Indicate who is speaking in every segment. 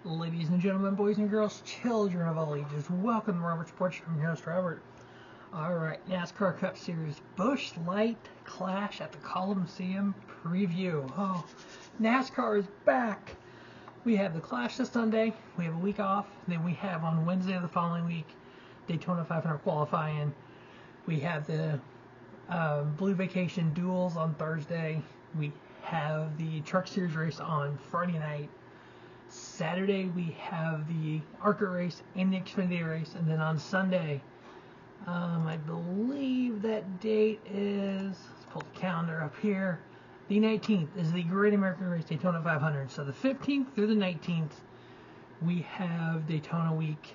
Speaker 1: Ladies and gentlemen, boys and girls, children of all ages, welcome to Robert Sports. I'm your host, Robert. Alright, NASCAR Cup Series Busch Light Clash at the Coliseum preview. Oh, NASCAR is back. We have the Clash this Sunday, we have a week off, then we have on Wednesday of the following week, Daytona 500 qualifying. We have the Blue Vacation Duels on Thursday. We have the Truck Series race on Friday night. Saturday we have the ARCA race and the Xfinity race, and then on Sunday, I believe that date is, let's pull the calendar up here, the 19th is the Great American Race Daytona 500. So the 15th through the 19th, we have Daytona week,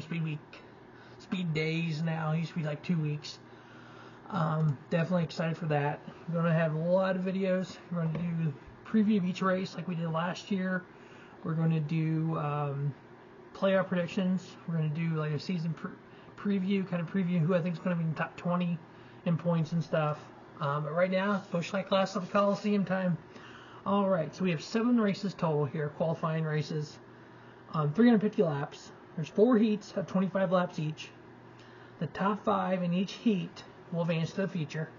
Speaker 1: speed week, speed days now. It used to be like 2 weeks. Definitely excited for that. We're going to have a lot of videos. We're going to do preview of each race like we did last year. We're going to do playoff predictions. We're going to do like a season preview, kind of preview who I think is going to be in the top 20 in points and stuff. But right now, Busch Light Clash at the Coliseum time. All right, so we have 7 races total here, qualifying races, 350 laps. There's 4 heats of 25 laps each. The top 5 in each heat will advance to the feature.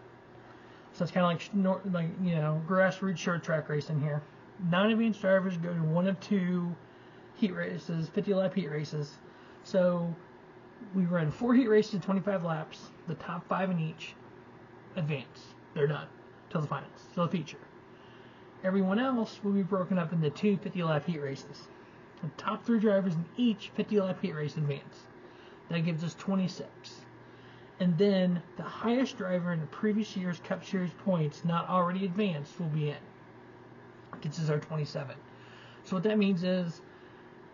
Speaker 1: So it's kind of like grassroots short track racing here. Non-advanced drivers go to 1 of 2 heat races, 50-lap heat races. So we run 4 heat races in 25 laps. The top 5 in each advance. They're done till the finals, till the feature. Everyone else will be broken up into 2 50-lap heat races. The top 3 drivers in each 50-lap heat race advance. That gives us 26. And then the highest driver in the previous year's Cup Series points not already advanced will be in. Gets us our 27. So what that means is,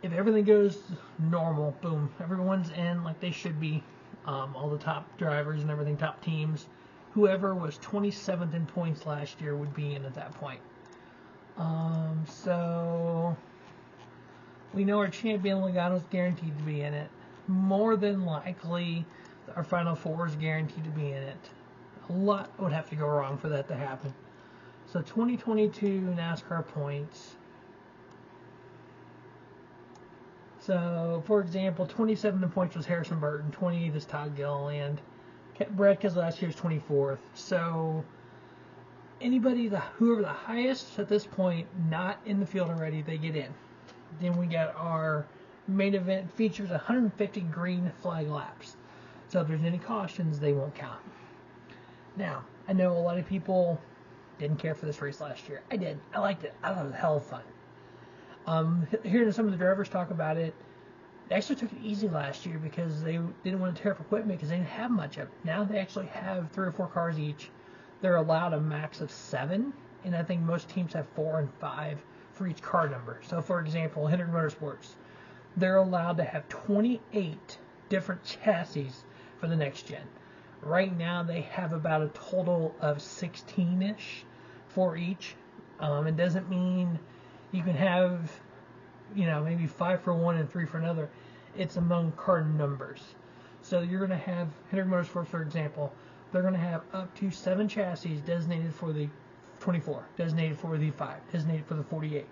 Speaker 1: if everything goes normal, boom, everyone's in like they should be. All the top drivers and everything, top teams. Whoever was 27th in points last year would be in at that point. So we know our champion Logano's guaranteed to be in it. More than likely, our Final Four is guaranteed to be in it. A lot would have to go wrong for that to happen. So 2022 NASCAR points. So, for example, 27 in points was Harrison Burton, 28 is Todd Gilliland. Brad Keselowski was 24th. So anybody, whoever the highest at this point, not in the field already, they get in. Then we got our main event features 150 green flag laps. So if there's any cautions, they won't count. Now, I know a lot of people didn't care for this race last year. I did. I liked it. I thought it was hell of fun. Hearing some of the drivers talk about it, they actually took it easy last year because they didn't want to tear up equipment because they didn't have much of it. Now they actually have 3 or 4 cars each. They're allowed a max of 7, and I think most teams have 4 and 5 for each car number. So, for example, Hendrick Motorsports, they're allowed to have 28 different chassis for the next gen. Right now they have about a total of 16-ish for each. It doesn't mean you can have, maybe 5 for one and 3 for another. It's among car numbers. So you're going to have Hendrick Motorsports, for example, they're going to have up to 7 chassis designated for the 24, designated for the 5, designated for the 48.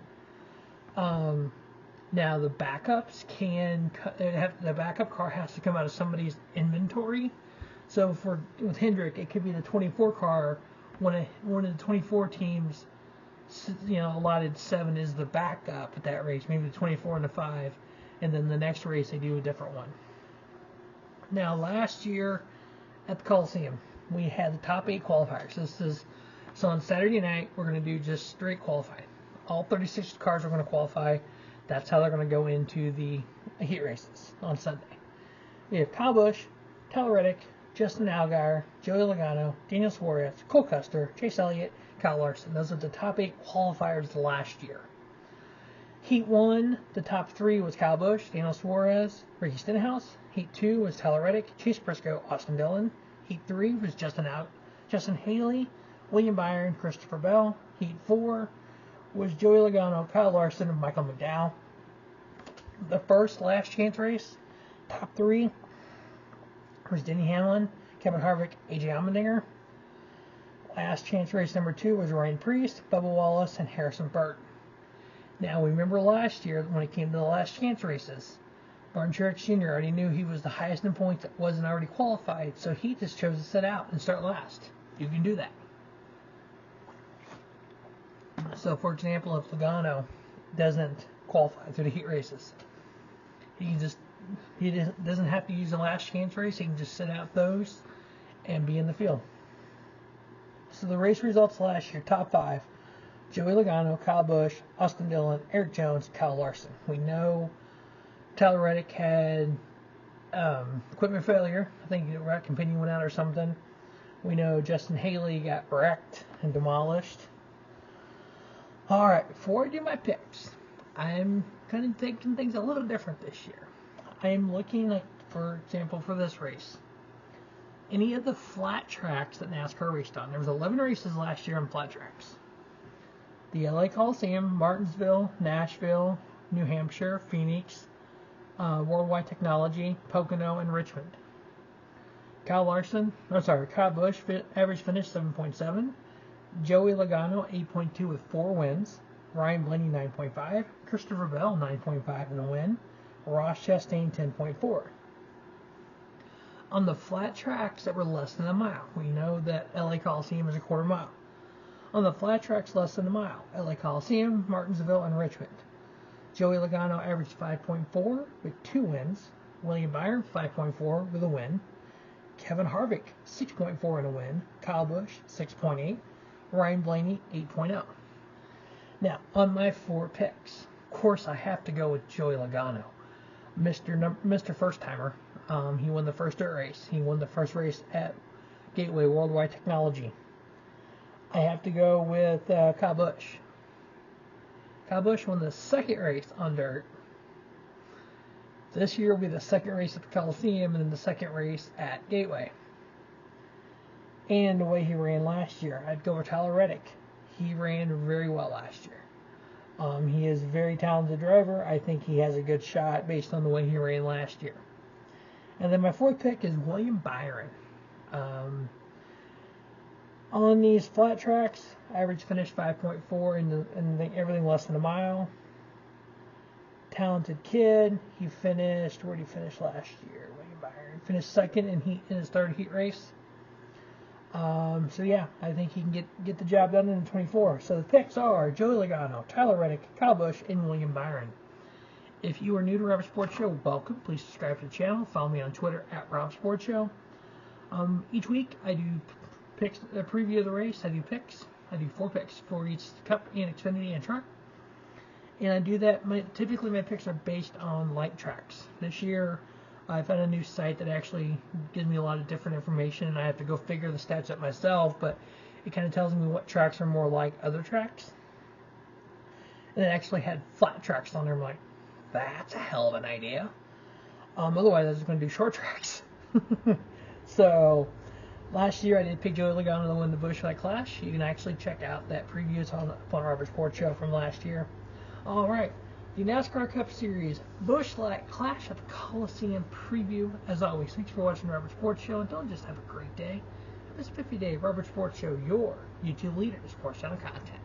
Speaker 1: Now the backups the backup car has to come out of somebody's inventory. So with Hendrick, it could be the 24 car. One of the 24 teams, allotted 7 is the backup at that race. Maybe the 24 and the 5, and then the next race they do a different one. Now last year at the Coliseum, we had the top 8 qualifiers. So on Saturday night we're going to do just straight qualifying. All 36 cars are going to qualify. That's how they're going to go into the heat races on Sunday. We have Kyle Busch, Tyler Reddick, Justin Allgaier, Joey Logano, Daniel Suarez, Cole Custer, Chase Elliott, Kyle Larson. Those are the top 8 qualifiers last year. Heat 1, the top 3 was Kyle Busch, Daniel Suarez, Ricky Stenhouse. Heat 2 was Tyler Reddick, Chase Briscoe, Austin Dillon. Heat 3 was Justin Haley, William Byron, Christopher Bell. Heat 4 was Joey Logano, Kyle Larson, and Michael McDowell. The first last chance race, top 3 was Denny Hamlin, Kevin Harvick, AJ Allmendinger. Last chance race number 2 was Ryan Preece, Bubba Wallace, and Harrison Burton. Now, we remember last year when it came to the last chance races, Martin Truex Jr. already knew he was the highest in points that wasn't already qualified, so he just chose to sit out and start last. You can do that. So, for example, if Logano doesn't qualify through the heat races, he doesn't have to use the last chance race. He can just sit out those and be in the field. So the race results last year, top 5: Joey Logano, Kyle Busch, Austin Dillon, Eric Jones, Kyle Larson. We know Tyler Reddick had equipment failure. I think the rack companion went out or something. We know Justin Haley got wrecked and demolished. Alright, before I do my picks, I'm kind of taking things a little different this year. I'm looking at, for example, for this race, any of the flat tracks that NASCAR raced on. There was 11 races last year on flat tracks. The LA Coliseum, Martinsville, Nashville, New Hampshire, Phoenix, Worldwide Technology, Pocono, and Richmond. Kyle Busch average finish 7.7. Joey Logano 8.2 with 4 wins. Ryan Blaney 9.5. Christopher Bell 9.5 in a win. Ross Chastain 10.4. On the flat tracks that were less than a mile, we know that LA Coliseum is a quarter mile. On the flat tracks less than a mile, LA Coliseum, Martinsville, and Richmond. Joey Logano averaged 5.4 with 2 wins. William Byron 5.4 with a win. Kevin Harvick 6.4 in a win. Kyle Busch 6.8. Ryan Blaney 8.0. Now, on my 4 picks, of course I have to go with Joey Logano, Mr. First Timer. He won the first dirt race. He won the first race at Gateway Worldwide Technology. I have to go with Kyle Busch. Kyle Busch won the second race on dirt. This year will be the second race at the Coliseum and then the second race at Gateway. And the way he ran last year, I'd go with Tyler Reddick. He ran very well last year. He is a very talented driver. I think he has a good shot based on the way he ran last year. And then my 4th pick is William Byron. On these flat tracks, average finish 5.4 in everything less than a mile. Talented kid. He finished, where did he finish last year? William Byron finished second in his third heat race. So yeah, I think he can get the job done in the 24. So the picks are Joey Logano, Tyler Reddick, Kyle Busch, and William Byron. If you are new to Robert Sports Show, welcome. Please subscribe to the channel. Follow me on Twitter at Rob Sports Show. Each week I do picks, a preview of the race. I do picks. I do 4 picks for each Cup and Xfinity and truck. And I do that. Typically my picks are based on light tracks. This year I found a new site that actually gives me a lot of different information, and I have to go figure the stats out myself, but it kind of tells me what tracks are more like other tracks. And it actually had flat tracks on there. I'm like, that's a hell of an idea. Otherwise I was going to do short tracks. So last year I did pick Joey Logano to win the Busch Light Clash. You can actually check out that preview. It's on Robert Sports Show from last year. Alright, the NASCAR Cup Series Busch Light Clash at the Coliseum preview. As always, thanks for watching Robert Sports Show, and don't just have a great day. Have a spiffy day. Robert Sports Show, your YouTube leader in sports channel content.